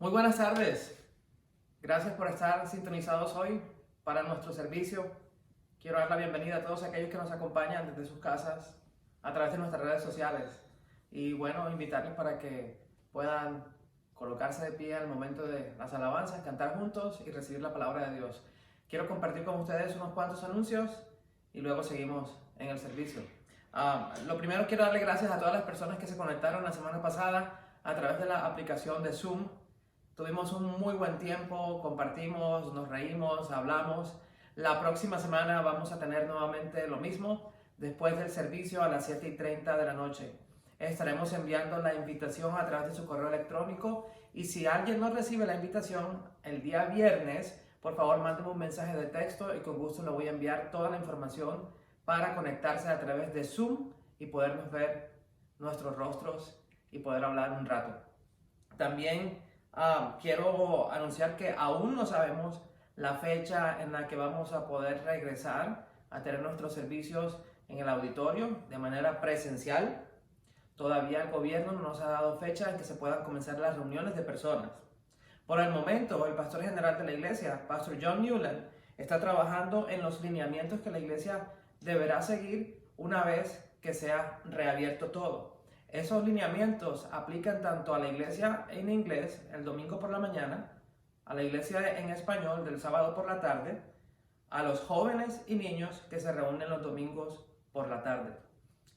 Muy buenas tardes. Gracias por estar sintonizados hoy para nuestro servicio. Quiero dar la bienvenida a todos aquellos que nos acompañan desde sus casas a través de nuestras redes sociales. Y bueno, invitarles para que puedan colocarse de pie al momento de las alabanzas, cantar juntos y recibir la palabra de Dios. Quiero compartir con ustedes unos cuantos anuncios y luego seguimos en el servicio. Lo primero, quiero darle gracias a todas las personas que se conectaron la semana pasada a través de la aplicación de Zoom. Tuvimos un muy buen tiempo, compartimos, nos reímos, hablamos. La próxima semana vamos a tener nuevamente lo mismo, después del servicio a las 7:30 de la noche. Estaremos enviando la invitación a través de su correo electrónico y si alguien no recibe la invitación el día viernes, por favor mándeme un mensaje de texto y con gusto le voy a enviar toda la información para conectarse a través de Zoom y podernos ver nuestros rostros y poder hablar un rato. También quiero anunciar que aún no sabemos la fecha en la que vamos a poder regresar a tener nuestros servicios en el auditorio de manera presencial. Todavía el gobierno no nos ha dado fecha en que se puedan comenzar las reuniones de personas. Por el momento, el pastor general de la iglesia, Pastor John Newland, está trabajando en los lineamientos que la iglesia deberá seguir una vez que sea reabierto todo. Esos lineamientos aplican tanto a la iglesia en inglés el domingo por la mañana, a la iglesia en español del sábado por la tarde, a los jóvenes y niños que se reúnen los domingos por la tarde.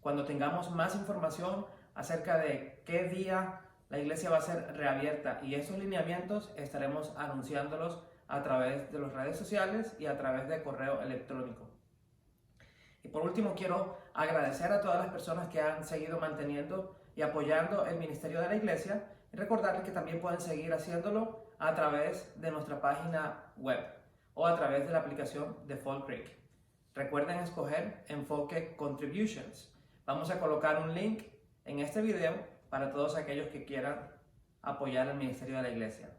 Cuando tengamos más información acerca de qué día la iglesia va a ser reabierta y esos lineamientos, estaremos anunciándolos a través de las redes sociales y a través de correo electrónico. Y por último, quiero agradecer a todas las personas que han seguido manteniendo y apoyando el ministerio de la iglesia y recordarles que también pueden seguir haciéndolo a través de nuestra página web o a través de la aplicación de Fall Creek. Recuerden escoger Enfoque Contributions. Vamos a colocar un link en este video para todos aquellos que quieran apoyar el ministerio de la iglesia.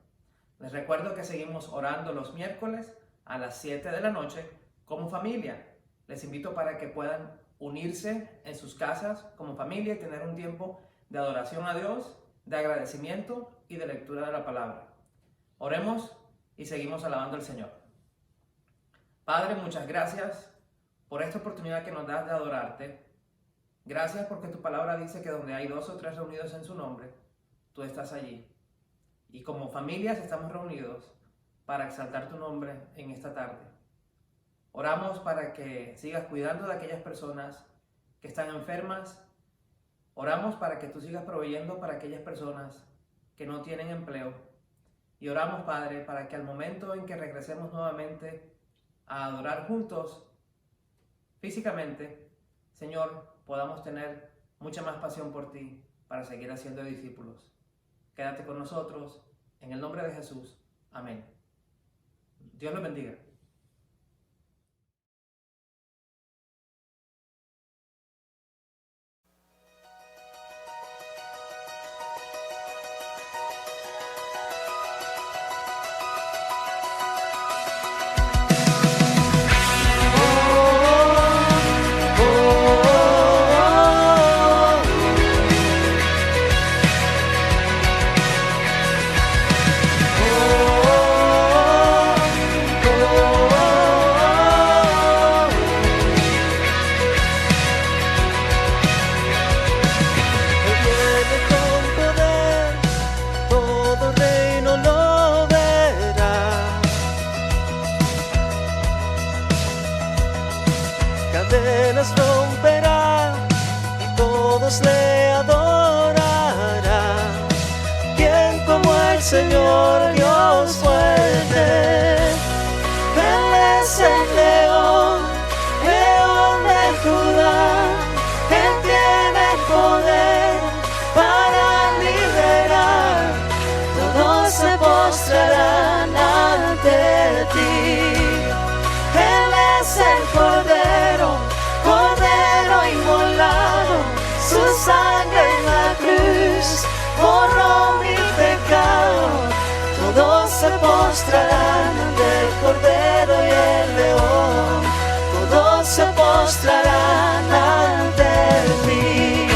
Les recuerdo que seguimos orando los miércoles a las 7 de la noche como familia. Les invito para que puedan unirse en sus casas como familia y tener un tiempo de adoración a Dios, de agradecimiento y de lectura de la palabra. Oremos y seguimos alabando al Señor. Padre, muchas gracias por esta oportunidad que nos das de adorarte. Gracias porque tu palabra dice que donde hay 2 o 3 reunidos en su nombre, tú estás allí. Y como familias estamos reunidos para exaltar tu nombre en esta tarde. Oramos para que sigas cuidando de aquellas personas que están enfermas. Oramos para que tú sigas proveyendo para aquellas personas que no tienen empleo. Y oramos, Padre, para que al momento en que regresemos nuevamente a adorar juntos, físicamente, Señor, podamos tener mucha más pasión por ti para seguir haciendo discípulos. Quédate con nosotros, en el nombre de Jesús. Amén. Dios los bendiga. Cadenas romperá y todos le adorarán. ¿Quién como el Señor Dios fuerte? Él es el león, león de Judá. Él tiene poder para liberar. Todos se postrarán ante ti. Él es el Cordero, Cordero inmolado, su sangre en la cruz borró mi pecado. Todos se postrarán ante el Cordero y el León, todos se postrarán ante mí.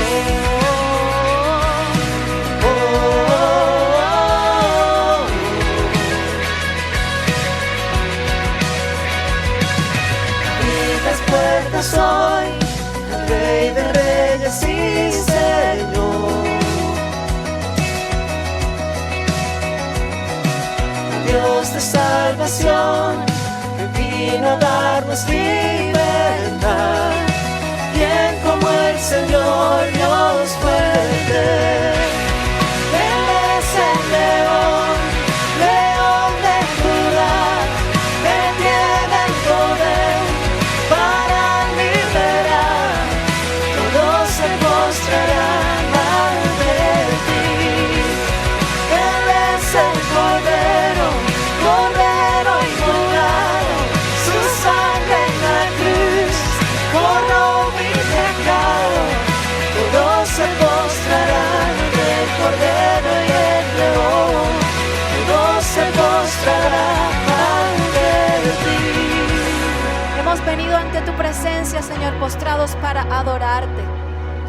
tu presencia, Señor, postrados para adorarte.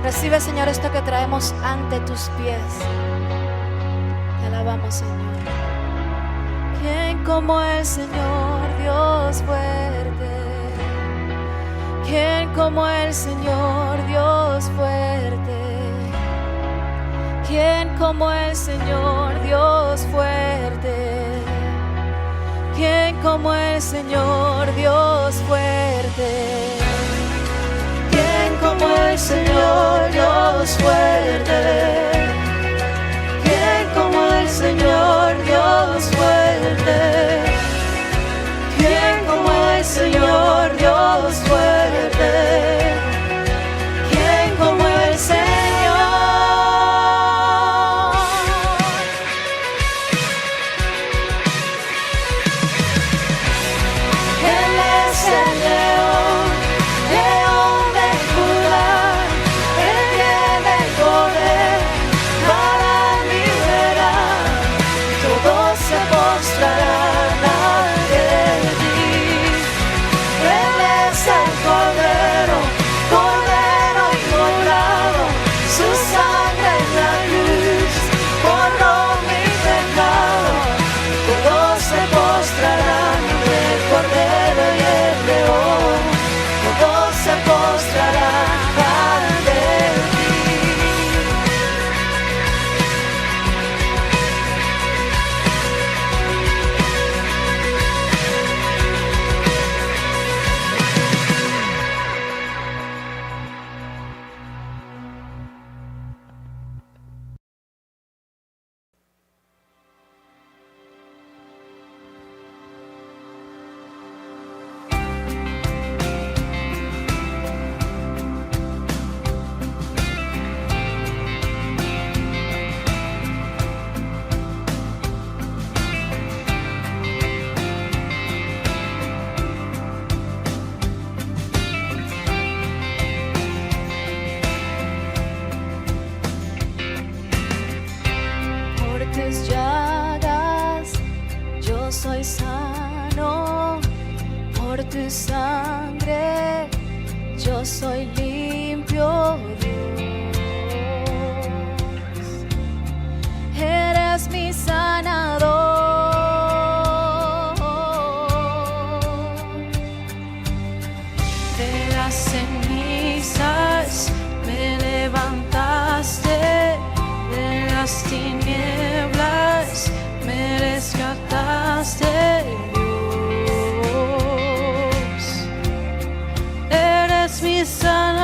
Recibe, Señor, esto que traemos ante tus pies. Te alabamos, Señor. ¿Quién como el Señor, Dios fuerte? ¿Quién como el Señor, Dios fuerte? ¿Quién como el Señor, Dios fuerte? ¿Quién como el Señor, Dios fuerte? ¿Quién como el Señor, Dios fuerte? ¿Quién como el Señor, Dios fuerte? ¿Quién como el Señor, Dios fuerte? ¿Quién como el Señor? Él es el león, león de Judá. Él tiene el poder para liberar. Todos se postrarán ante ti. Él es el Cordero, Cordero inmolado. Su sangre en la cruz borró mi pecado. Todos se postrarán ante el Cordero y el León. Todos se postrarán ante ti. Por tus llagas yo soy sano, por tu sangre yo soy limpio, Dios. Eres mi sanador. De las cenizas me levantaste, de las tinieblas me rescataste, Dios. Eres mi sanador.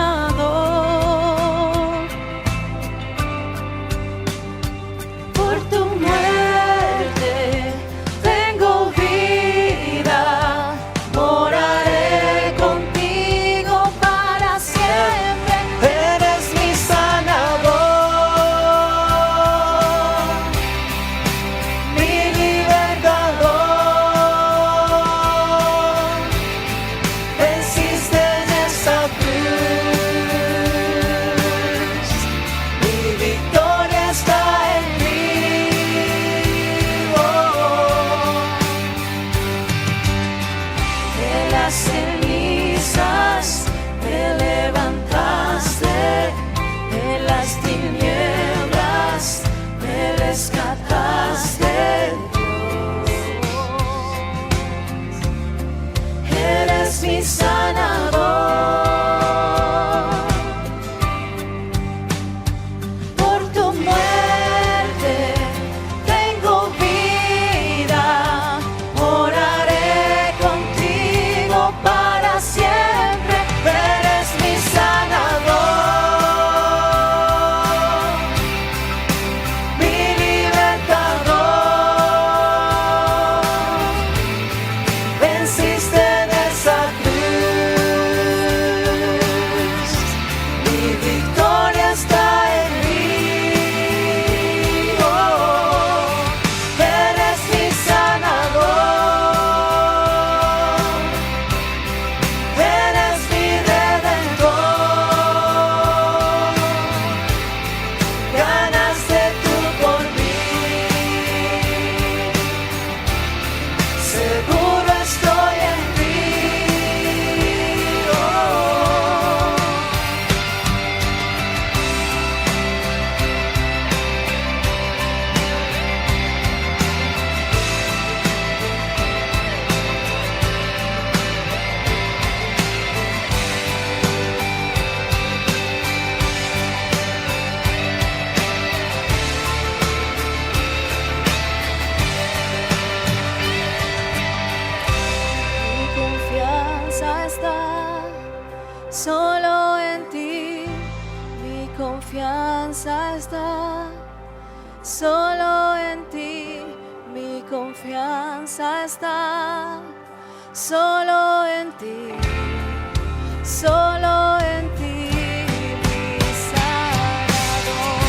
confianza está, solo en ti mi confianza está, solo en ti, solo en ti, mi Salvador.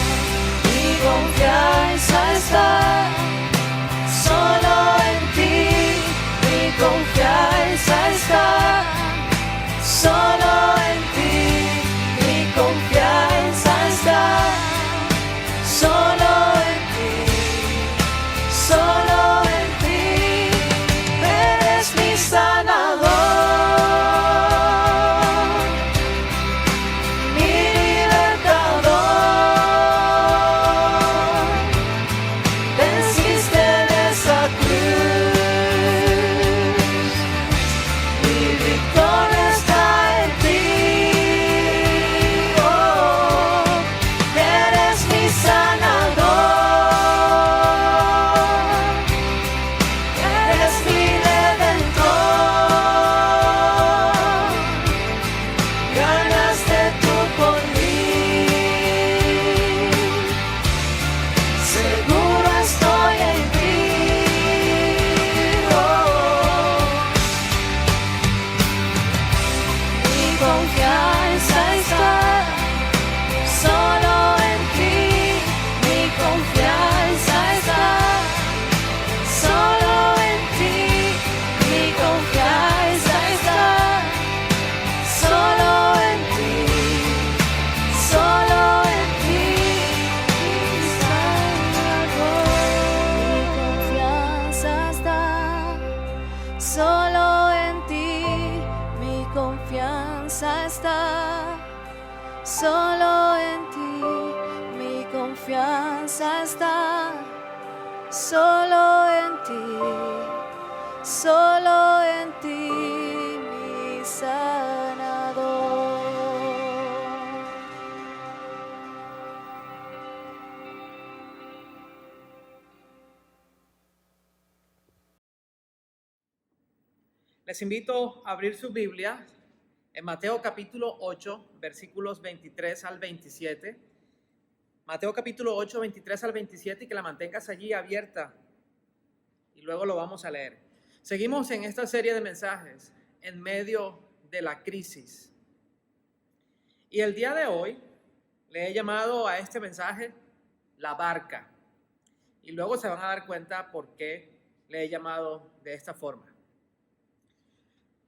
Mi confianza está, solo en ti, mi confianza está, solo en ti, mi confianza está, solo en ti, solo en ti, eres mi sanador, mi libertador, venciste en esa cruz, mi victoria está en ti, oh, eres mi sanador, eres mi redentor, ganaste tú por mí, seguro estoy en ti, oh. Mi confianza está, solo en ti, mi confianza está, solo en ti, mi confianza está, solo en ti, solo en ti, mi Salvador. Mi confianza está, solo en ti, mi confianza está, solo en ti, mi confianza está, solo en ti, solo en ti, mi sanador. Les invito a abrir su Biblia en Mateo capítulo 8, versículos 23 al 27. Mateo capítulo 8, 23 al 27, y que la mantengas allí abierta y luego lo vamos a leer. Seguimos en esta serie de mensajes en medio de la crisis. Y el día de hoy le he llamado a este mensaje La Barca. Y luego se van a dar cuenta por qué le he llamado de esta forma.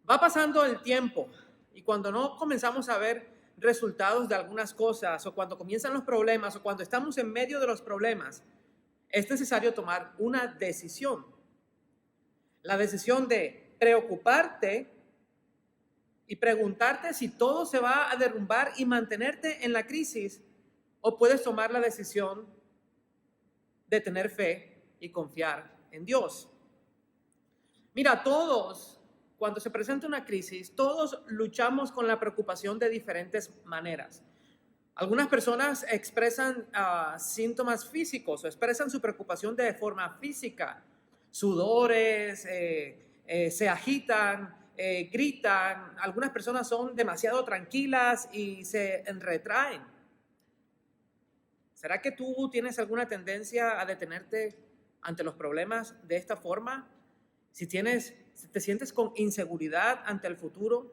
Va pasando el tiempo y cuando no comenzamos a ver resultados de algunas cosas, o cuando comienzan los problemas, o cuando estamos en medio de los problemas, es necesario tomar una decisión. La decisión de preocuparte y preguntarte si todo se va a derrumbar y mantenerte en la crisis, o puedes tomar la decisión de tener fe y confiar en Dios. Mira, todos, cuando se presenta una crisis, todos luchamos con la preocupación de diferentes maneras. Algunas personas expresan síntomas físicos o expresan su preocupación de forma física. Sudores, se agitan, gritan. Algunas personas son demasiado tranquilas y se retraen. ¿Será que tú tienes alguna tendencia a detenerte ante los problemas de esta forma? Si te sientes con inseguridad ante el futuro,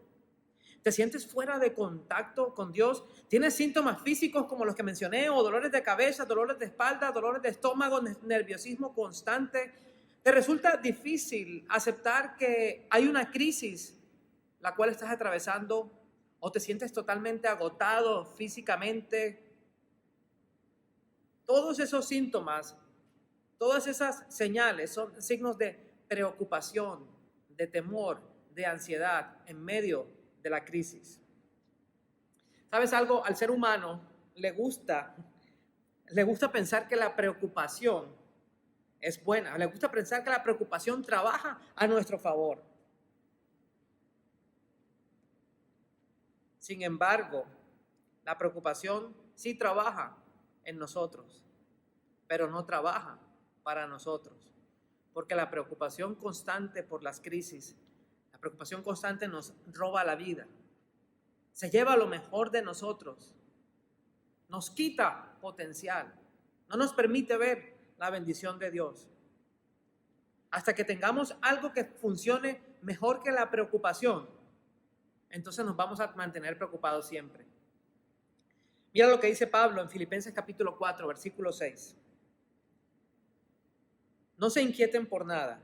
te sientes fuera de contacto con Dios, tienes síntomas físicos como los que mencioné, o dolores de cabeza, dolores de espalda, dolores de estómago, nerviosismo constante, te resulta difícil aceptar que hay una crisis la cual estás atravesando, o te sientes totalmente agotado físicamente. Todos esos síntomas, todas esas señales son signos de preocupación, de temor, de ansiedad en medio de la crisis. ¿Sabes algo? Al ser humano le gusta pensar que la preocupación es buena. Le gusta pensar que la preocupación trabaja a nuestro favor. Sin embargo, la preocupación sí trabaja en nosotros, pero no trabaja para nosotros. Porque la preocupación constante por las crisis, la preocupación constante nos roba la vida. Se lleva lo mejor de nosotros. nos quita potencial, no nos permite ver la bendición de Dios. Hasta que tengamos algo que funcione mejor que la preocupación, entonces nos vamos a mantener preocupados siempre. Mira lo que dice Pablo en Filipenses capítulo 4, versículo 6. No se inquieten por nada,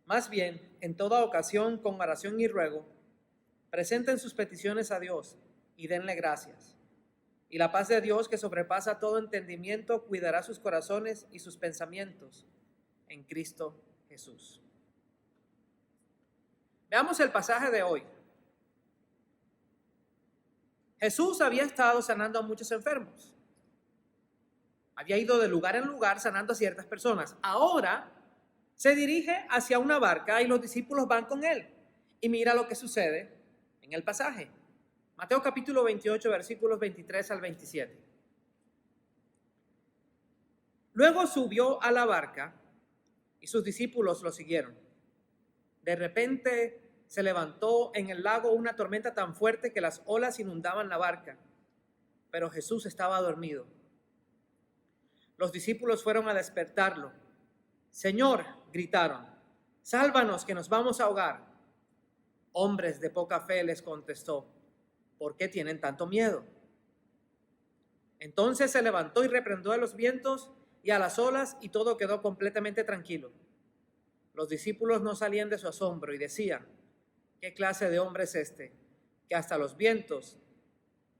más bien, en toda ocasión, con oración y ruego, presenten sus peticiones a Dios y denle gracias. Y la paz de Dios, que sobrepasa todo entendimiento, cuidará sus corazones y sus pensamientos en Cristo Jesús. Veamos el pasaje de hoy. Jesús había estado sanando a muchos enfermos. Había ido de lugar en lugar sanando a ciertas personas. Ahora se dirige hacia una barca y los discípulos van con él. Y mira lo que sucede en el pasaje. Mateo capítulo 28, versículos 23 al 27. Luego subió a la barca y sus discípulos lo siguieron. De repente se levantó en el lago una tormenta tan fuerte que las olas inundaban la barca, pero Jesús estaba dormido. Los discípulos fueron a despertarlo. Señor, gritaron, sálvanos que nos vamos a ahogar. Hombres de poca fe, les contestó, ¿por qué tienen tanto miedo? Entonces se levantó y reprendió a los vientos y a las olas y todo quedó completamente tranquilo. Los discípulos no salían de su asombro y decían, ¿qué clase de hombre es este, que hasta los vientos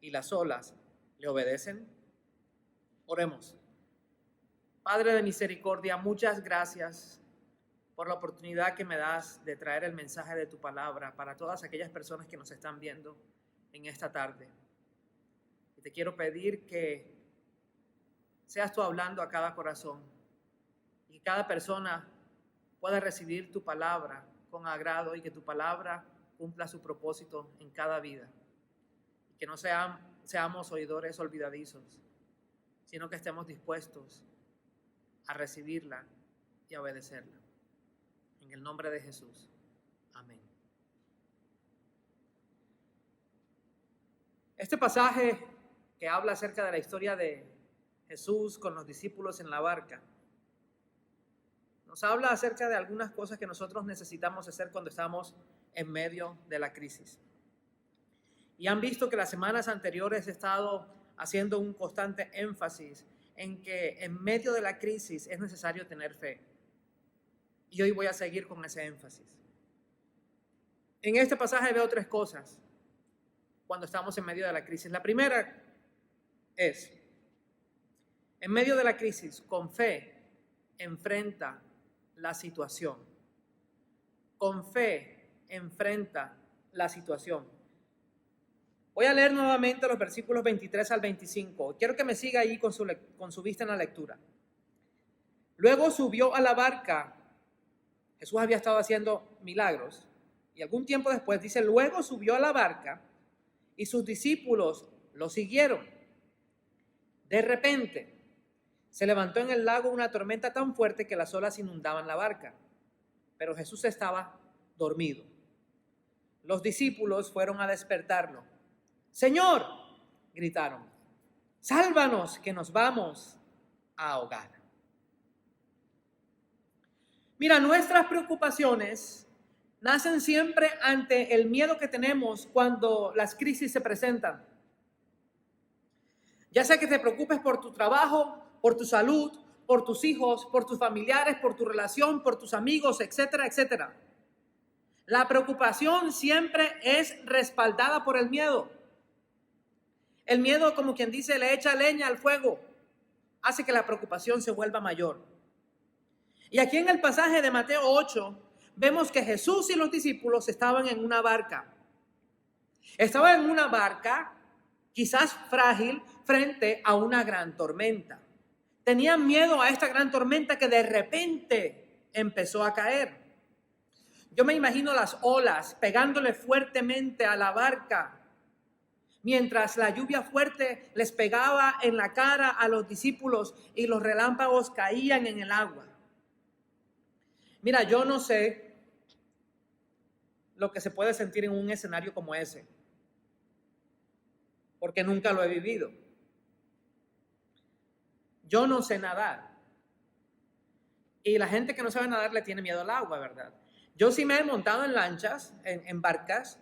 y las olas le obedecen? Oremos. Padre de misericordia, muchas gracias por la oportunidad que me das de traer el mensaje de tu palabra para todas aquellas personas que nos están viendo en esta tarde. Y te quiero pedir que seas tú hablando a cada corazón y cada persona pueda recibir tu palabra con agrado y que tu palabra cumpla su propósito en cada vida. Y que no seamos oidores olvidadizos, sino que estemos dispuestos a recibirla y a obedecerla. En el nombre de Jesús. Amén. Este pasaje que habla acerca de la historia de Jesús con los discípulos en la barca, nos habla acerca de algunas cosas que nosotros necesitamos hacer cuando estamos en medio de la crisis. Y han visto que las semanas anteriores he estado haciendo un constante énfasis en que en medio de la crisis es necesario tener fe. Y hoy voy a seguir con ese énfasis. En este pasaje veo tres cosas cuando estamos en medio de la crisis. La primera es, en medio de la crisis, con fe, enfrenta la situación. Con fe, enfrenta la situación. Voy a leer nuevamente los versículos 23 al 25. Quiero que me siga ahí con su vista en la lectura. Luego subió a la barca. Jesús había estado haciendo milagros. Y algún tiempo después dice, luego subió a la barca y sus discípulos lo siguieron. De repente se levantó en el lago una tormenta tan fuerte que las olas inundaban la barca. Pero Jesús estaba dormido. Los discípulos fueron a despertarlo. Señor, gritaron, sálvanos que nos vamos a ahogar. Mira, nuestras preocupaciones nacen siempre ante el miedo que tenemos cuando las crisis se presentan. Ya sea que te preocupes por tu trabajo, por tu salud, por tus hijos, por tus familiares, por tu relación, por tus amigos, etcétera, etcétera. La preocupación siempre es respaldada por el miedo. El miedo, como quien dice, le echa leña al fuego, hace que la preocupación se vuelva mayor. Y aquí en el pasaje de Mateo 8, vemos que Jesús y los discípulos estaban en una barca. Estaban en una barca, quizás frágil, frente a una gran tormenta. Tenían miedo a esta gran tormenta que de repente empezó a caer. Yo me imagino las olas pegándole fuertemente a la barca, mientras la lluvia fuerte les pegaba en la cara a los discípulos y los relámpagos caían en el agua. Mira, yo no sé lo que se puede sentir en un escenario como ese, porque nunca lo he vivido. Yo no sé nadar. Y la gente que no sabe nadar le tiene miedo al agua, ¿verdad? Yo sí me he montado en lanchas, en barcas,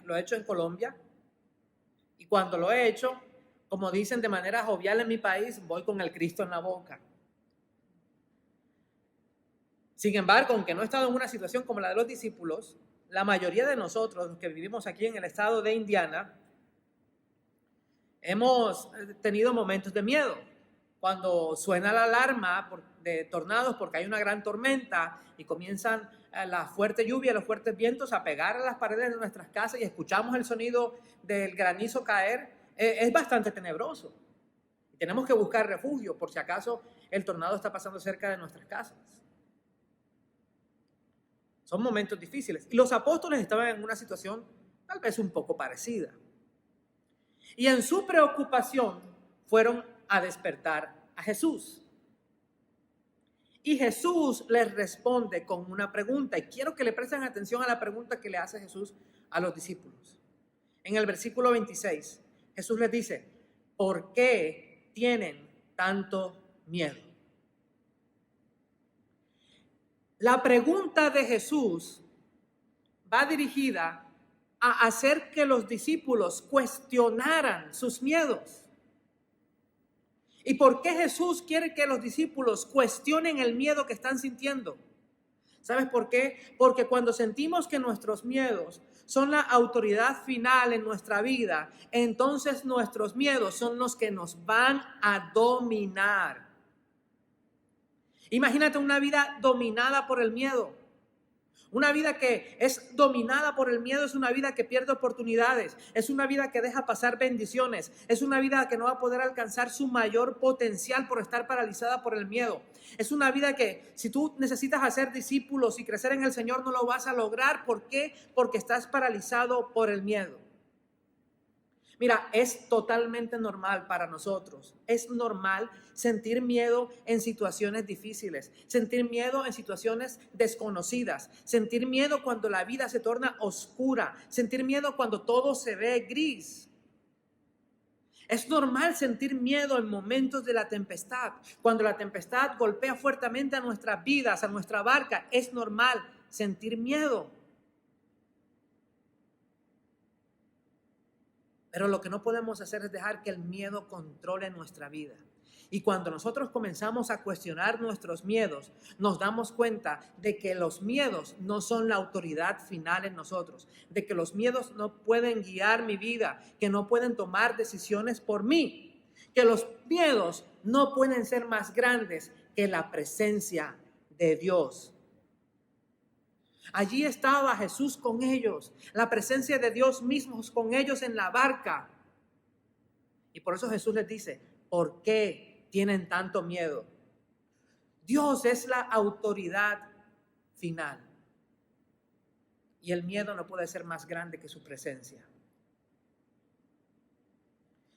lo he hecho en Colombia. Y cuando lo he hecho, como dicen de manera jovial en mi país, voy con el Cristo en la boca. Sin embargo, aunque no he estado en una situación como la de los discípulos, la mayoría de nosotros, los que vivimos aquí en el estado de Indiana, hemos tenido momentos de miedo. Cuando suena la alarma de tornados porque hay una gran tormenta y comienzan la fuerte lluvia, los fuertes vientos a pegar a las paredes de nuestras casas y escuchamos el sonido del granizo caer, es bastante tenebroso. Tenemos que buscar refugio por si acaso el tornado está pasando cerca de nuestras casas. Son momentos difíciles. Y los apóstoles estaban en una situación tal vez un poco parecida. Y en su preocupación fueron a despertar a Jesús. Y Jesús les responde con una pregunta. Y quiero que le presten atención a la pregunta que le hace Jesús a los discípulos. En el versículo 26, Jesús les dice, ¿por qué tienen tanto miedo? La pregunta de Jesús va dirigida a hacer que los discípulos cuestionaran sus miedos. ¿Y por qué Jesús quiere que los discípulos cuestionen el miedo que están sintiendo? ¿Sabes por qué? Porque cuando sentimos que nuestros miedos son la autoridad final en nuestra vida, entonces nuestros miedos son los que nos van a dominar. Imagínate una vida dominada por el miedo. Una vida que es dominada por el miedo es una vida que pierde oportunidades, es una vida que deja pasar bendiciones, es una vida que no va a poder alcanzar su mayor potencial por estar paralizada por el miedo. Es una vida que si tú necesitas hacer discípulos y crecer en el Señor no lo vas a lograr. ¿Por qué? Porque estás paralizado por el miedo. Mira, es totalmente normal para nosotros. Es normal sentir miedo en situaciones difíciles, sentir miedo en situaciones desconocidas, sentir miedo cuando la vida se torna oscura, sentir miedo cuando todo se ve gris. Es normal sentir miedo en momentos de la tempestad. Cuando la tempestad golpea fuertemente a nuestras vidas, a nuestra barca, es normal sentir miedo. Pero lo que no podemos hacer es dejar que el miedo controle nuestra vida. Y cuando nosotros comenzamos a cuestionar nuestros miedos, nos damos cuenta de que los miedos no son la autoridad final en nosotros, de que los miedos no pueden guiar mi vida, que no pueden tomar decisiones por mí, que los miedos no pueden ser más grandes que la presencia de Dios. Allí estaba Jesús con ellos, la presencia de Dios mismo con ellos en la barca. Y por eso Jesús les dice, ¿por qué tienen tanto miedo? Dios es la autoridad final. Y el miedo no puede ser más grande que su presencia.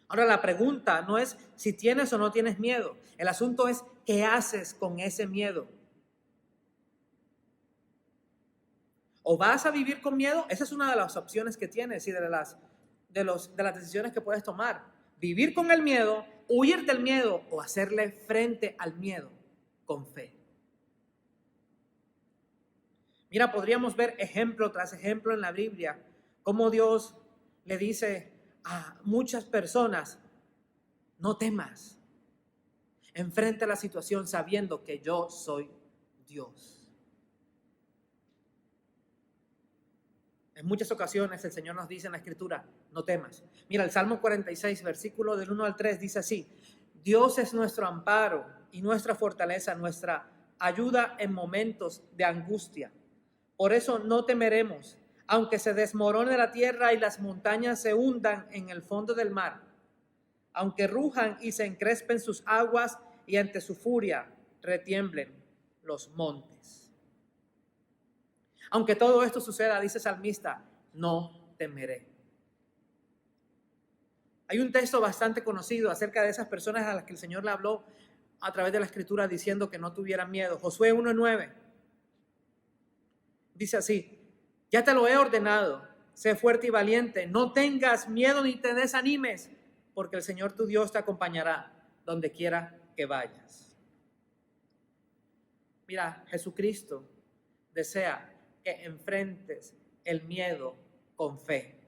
Ahora la pregunta no es si tienes o no tienes miedo. El asunto es ¿qué haces con ese miedo? ¿O vas a vivir con miedo? Esa es una de las opciones que tienes y de las decisiones que puedes tomar. Vivir con el miedo, huir del miedo o hacerle frente al miedo con fe. Mira, podríamos ver ejemplo tras ejemplo en la Biblia cómo Dios le dice a muchas personas, no temas, enfrenta la situación sabiendo que yo soy Dios. En muchas ocasiones el Señor nos dice en la Escritura, no temas. Mira, el Salmo 46, versículo del 1 al 3 dice así, Dios es nuestro amparo y nuestra fortaleza, nuestra ayuda en momentos de angustia. Por eso no temeremos, aunque se desmorone la tierra y las montañas se hundan en el fondo del mar, aunque rujan y se encrespen sus aguas y ante su furia retiemblen los montes. Aunque todo esto suceda, dice el salmista, no temeré. Hay un texto bastante conocido acerca de esas personas a las que el Señor le habló a través de la Escritura diciendo que no tuvieran miedo. Josué 1:9 dice así, ya te lo he ordenado, sé fuerte y valiente, no tengas miedo ni te desanimes, porque el Señor tu Dios te acompañará donde quiera que vayas. Mira, Jesucristo desea que enfrentes el miedo con fe.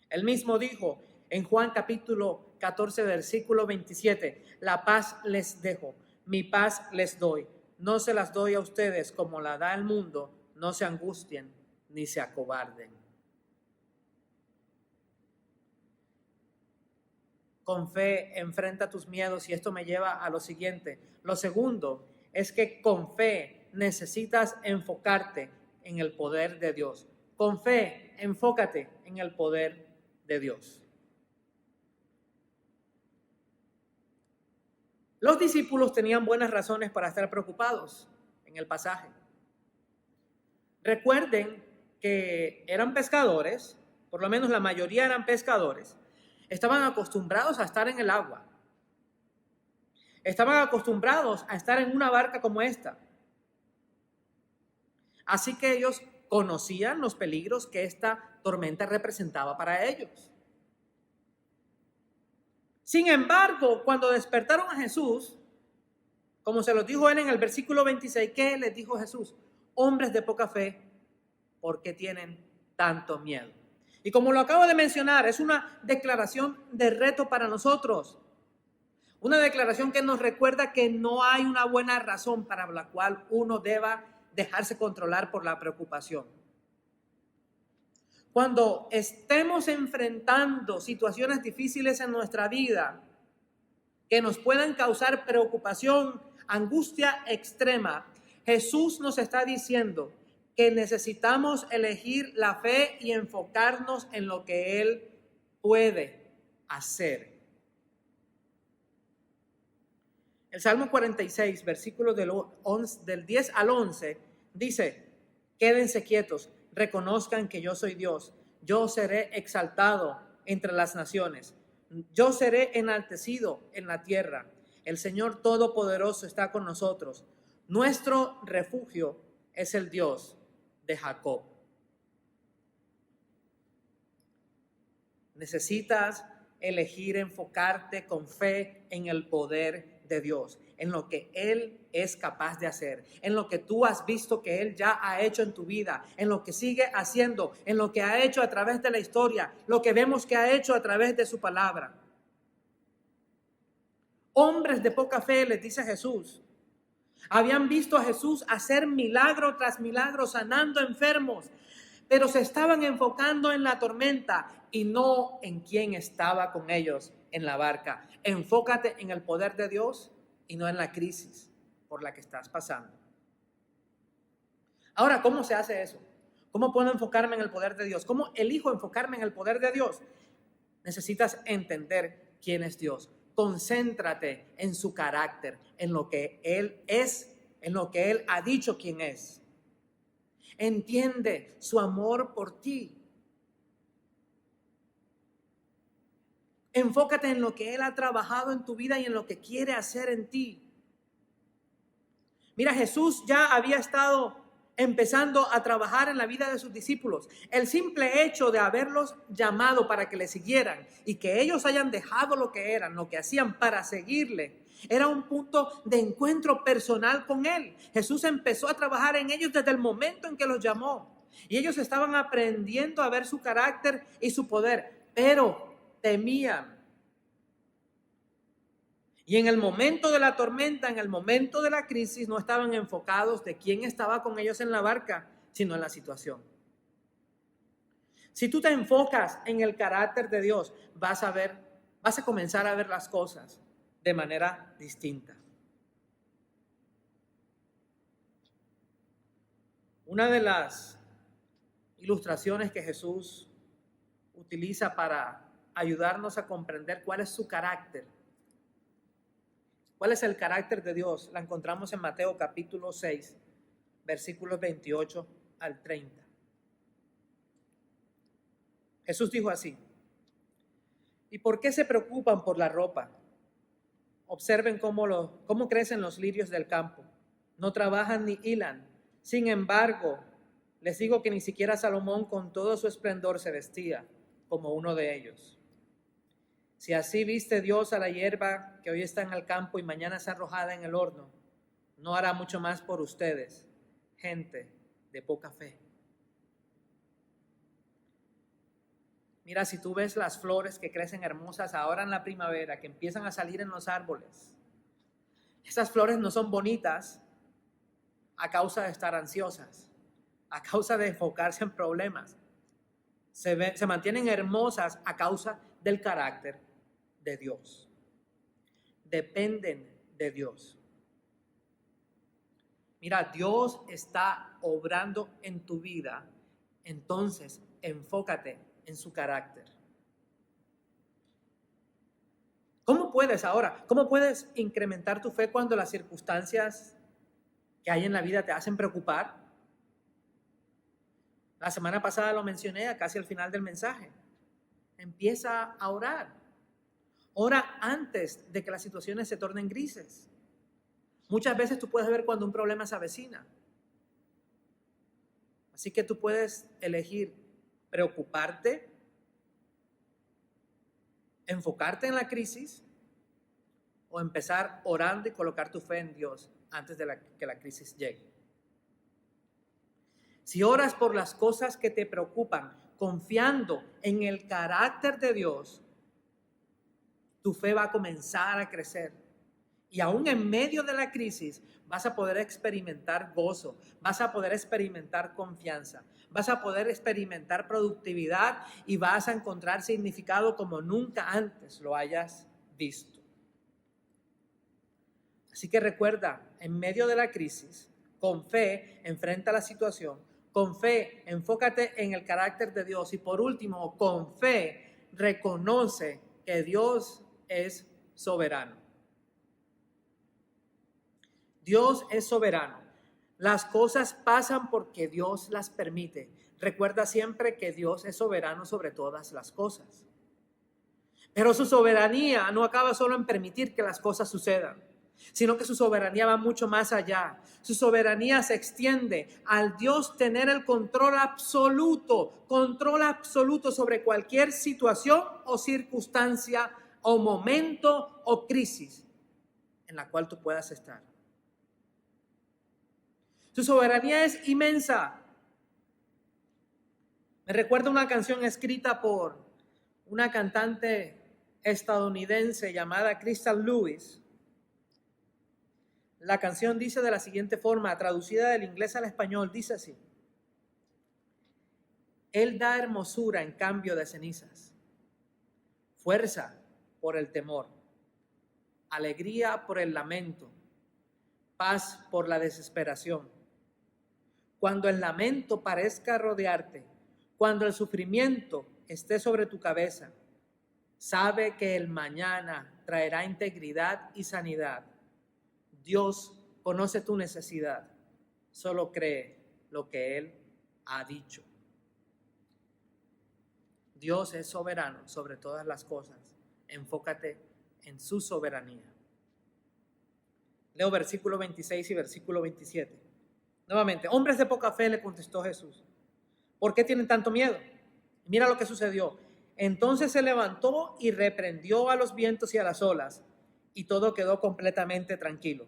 Él mismo dijo en Juan capítulo 14, versículo 27, la paz les dejo, mi paz les doy. No se las doy a ustedes como la da el mundo, no se angustien ni se acobarden. Con fe enfrenta tus miedos y esto me lleva a lo siguiente. Lo segundo es que con fe necesitas enfocarte en el poder de Dios. Con fe, enfócate en el poder de Dios. Los discípulos tenían buenas razones para estar preocupados en el pasaje. Recuerden que eran pescadores, por lo menos la mayoría eran pescadores. Estaban acostumbrados a estar en el agua. Estaban acostumbrados a estar en una barca como esta. Así que ellos conocían los peligros que esta tormenta representaba para ellos. Sin embargo, cuando despertaron a Jesús, como se los dijo él en el versículo 26, ¿qué les dijo Jesús? Hombres de poca fe, ¿por qué tienen tanto miedo? Y como lo acabo de mencionar, es una declaración de reto para nosotros. Una declaración que nos recuerda que no hay una buena razón para la cual uno deba dejarse controlar por la preocupación. Cuando estemos enfrentando situaciones difíciles en nuestra vida que nos puedan causar preocupación, angustia extrema, Jesús nos está diciendo que necesitamos elegir la fe y enfocarnos en lo que Él puede hacer. El Salmo 46, versículos del 10 al 11, dice, quédense quietos, reconozcan que yo soy Dios, yo seré exaltado entre las naciones, yo seré enaltecido en la tierra. El Señor Todopoderoso está con nosotros. Nuestro refugio es el Dios de Jacob. Necesitas elegir enfocarte con fe en el poder de Dios, en lo que Él es capaz de hacer, en lo que tú has visto que Él ya ha hecho en tu vida, en lo que sigue haciendo, en lo que ha hecho a través de la historia, lo que vemos que ha hecho a través de su palabra. Hombres de poca fe, les dice Jesús, habían visto a Jesús hacer milagro tras milagro, sanando enfermos, pero se estaban enfocando en la tormenta y no en quién estaba con ellos en la barca. Enfócate en el poder de Dios y no en la crisis por la que estás pasando. Ahora, ¿cómo se hace eso? ¿Cómo puedo enfocarme en el poder de Dios? ¿Cómo elijo enfocarme en el poder de Dios? Necesitas entender quién es Dios. Concéntrate en su carácter, en lo que Él es, en lo que Él ha dicho quién es. Entiende su amor por ti. Enfócate en lo que Él ha trabajado en tu vida y en lo que quiere hacer en ti. Mira, Jesús ya había estado empezando a trabajar en la vida de sus discípulos. El simple hecho de haberlos llamado para que le siguieran y que ellos hayan dejado lo que eran, lo que hacían para seguirle, era un punto de encuentro personal con Él. Jesús empezó a trabajar en ellos desde el momento en que los llamó. Y ellos estaban aprendiendo a ver su carácter y su poder, pero temían. Y en el momento de la tormenta, en el momento de la crisis, no estaban enfocados de quién estaba con ellos en la barca, sino en la situación. Si tú te enfocas en el carácter de Dios, vas a comenzar a ver las cosas de manera distinta. Una de las ilustraciones que Jesús utiliza para ayudarnos a comprender cuál es su carácter, cuál es el carácter de Dios, la encontramos en Mateo capítulo 6, versículos 28 al 30. Jesús dijo así: ¿y por qué se preocupan por la ropa? Observen cómo crecen los lirios del campo. No trabajan ni hilan. Sin embargo, les digo que ni siquiera Salomón con todo su esplendor se vestía como uno de ellos. Si así viste Dios a la hierba que hoy está en el campo y mañana es arrojada en el horno, ¿no hará mucho más por ustedes, gente de poca fe? Mira, si tú ves las flores que crecen hermosas ahora en la primavera, que empiezan a salir en los árboles, esas flores no son bonitas a causa de estar ansiosas, a causa de enfocarse en problemas. Se mantienen hermosas a causa del carácter de Dios. Dependen de Dios. Mira, Dios está obrando en tu vida, entonces enfócate en su carácter. ¿Cómo puedes incrementar tu fe cuando las circunstancias que hay en la vida te hacen preocupar? La semana pasada lo mencioné casi al final del mensaje. Empieza a orar. Ora antes de que las situaciones se tornen grises. Muchas veces tú puedes ver cuando un problema se avecina. Así que tú puedes elegir preocuparte, enfocarte en la crisis o empezar orando y colocar tu fe en Dios antes de que la crisis llegue. Si oras por las cosas que te preocupan, confiando en el carácter de Dios, tu fe va a comenzar a crecer. Y aún en medio de la crisis vas a poder experimentar gozo, vas a poder experimentar confianza, vas a poder experimentar productividad y vas a encontrar significado como nunca antes lo hayas visto. Así que recuerda, en medio de la crisis, con fe enfrenta la situación, con fe enfócate en el carácter de Dios y por último, con fe reconoce que Dios es soberano. Dios es soberano. Las cosas pasan porque Dios las permite. Recuerda siempre que Dios es soberano sobre todas las cosas. Pero su soberanía no acaba solo en permitir que las cosas sucedan, sino que su soberanía va mucho más allá. Su soberanía se extiende al Dios tener el control absoluto sobre cualquier situación o circunstancia o momento o crisis en la cual tú puedas estar. Su soberanía es inmensa. Me recuerda una canción escrita por una cantante estadounidense llamada Crystal Lewis. La canción dice de la siguiente forma, traducida del inglés al español, dice así: Él da hermosura en cambio de cenizas, fuerza por el temor, alegría por el lamento, paz por la desesperación. Cuando el lamento parezca rodearte, cuando el sufrimiento esté sobre tu cabeza, sabe que el mañana traerá integridad y sanidad. Dios conoce tu necesidad, solo cree lo que Él ha dicho. Dios es soberano sobre todas las cosas. Enfócate en su soberanía. Leo versículo 26 y versículo 27. Nuevamente, hombres de poca fe, le contestó Jesús, ¿por qué tienen tanto miedo? Mira lo que sucedió. Entonces se levantó y reprendió a los vientos y a las olas, y todo quedó completamente tranquilo.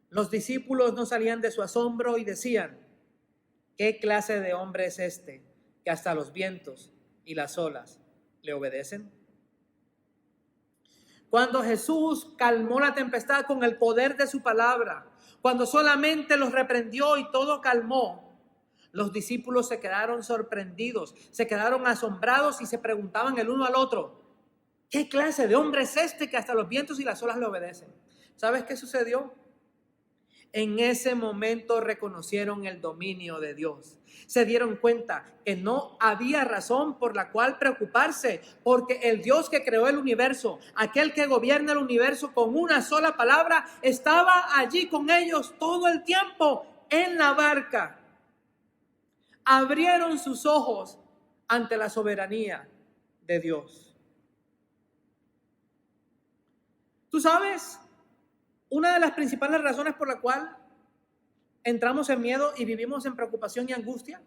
Los discípulos no salían de su asombro y decían, ¿qué clase de hombre es este que hasta los vientos y las olas le obedecen? Cuando Jesús calmó la tempestad con el poder de su palabra, cuando solamente los reprendió y todo calmó, los discípulos se quedaron sorprendidos, se quedaron asombrados y se preguntaban el uno al otro, ¿qué clase de hombre es este que hasta los vientos y las olas le obedecen? ¿Sabes qué sucedió? En ese momento reconocieron el dominio de Dios. Se dieron cuenta que no había razón por la cual preocuparse, porque el Dios que creó el universo, aquel que gobierna el universo con una sola palabra, estaba allí con ellos todo el tiempo en la barca. Abrieron sus ojos ante la soberanía de Dios. ¿Tú sabes? Una de las principales razones por la cual entramos en miedo y vivimos en preocupación y angustia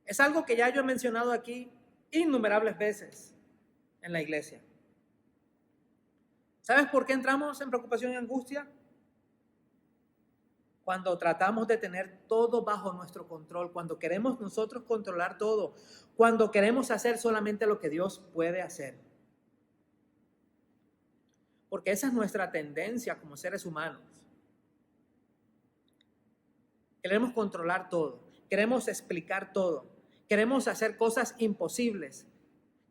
es algo que ya yo he mencionado aquí innumerables veces. en la iglesia. ¿Sabes por qué entramos en preocupación y angustia? Cuando tratamos de tener todo bajo nuestro control, cuando queremos nosotros controlar todo, cuando queremos hacer solamente lo que Dios puede hacer. Porque esa es nuestra tendencia como seres humanos. Queremos controlar todo, queremos explicar todo, queremos hacer cosas imposibles.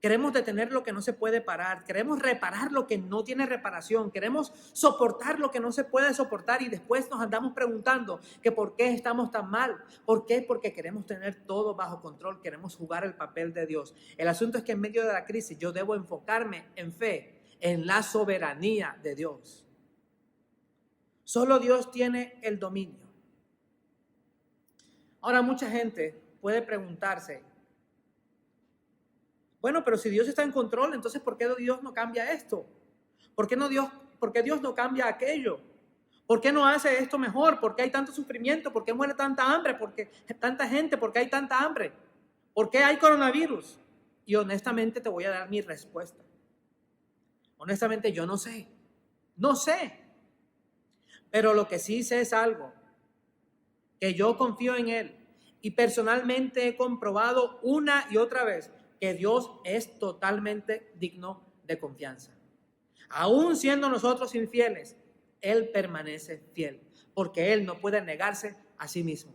Queremos detener lo que no se puede parar, queremos reparar lo que no tiene reparación, queremos soportar lo que no se puede soportar y después nos andamos preguntando que por qué estamos tan mal. ¿Por qué? Porque queremos tener todo bajo control, queremos jugar el papel de Dios. El asunto es que en medio de la crisis yo debo enfocarme en fe, en la soberanía de Dios. Solo Dios tiene el dominio. Ahora mucha gente puede preguntarse, bueno, pero si Dios está en control, entonces ¿por qué Dios no cambia esto? ¿Por qué Dios no cambia aquello? ¿Por qué no hace esto mejor? ¿Por qué hay tanto sufrimiento? ¿Por qué muere tanta hambre? ¿Por qué tanta gente? ¿Por qué hay tanta hambre? ¿Por qué hay coronavirus? Y honestamente te voy a dar mi respuesta. Honestamente yo no sé. No sé. Pero lo que sí sé es algo. Que yo confío en Él. Y personalmente he comprobado una y otra vez que Dios es totalmente digno de confianza. Aún siendo nosotros infieles, Él permanece fiel, porque Él no puede negarse a sí mismo.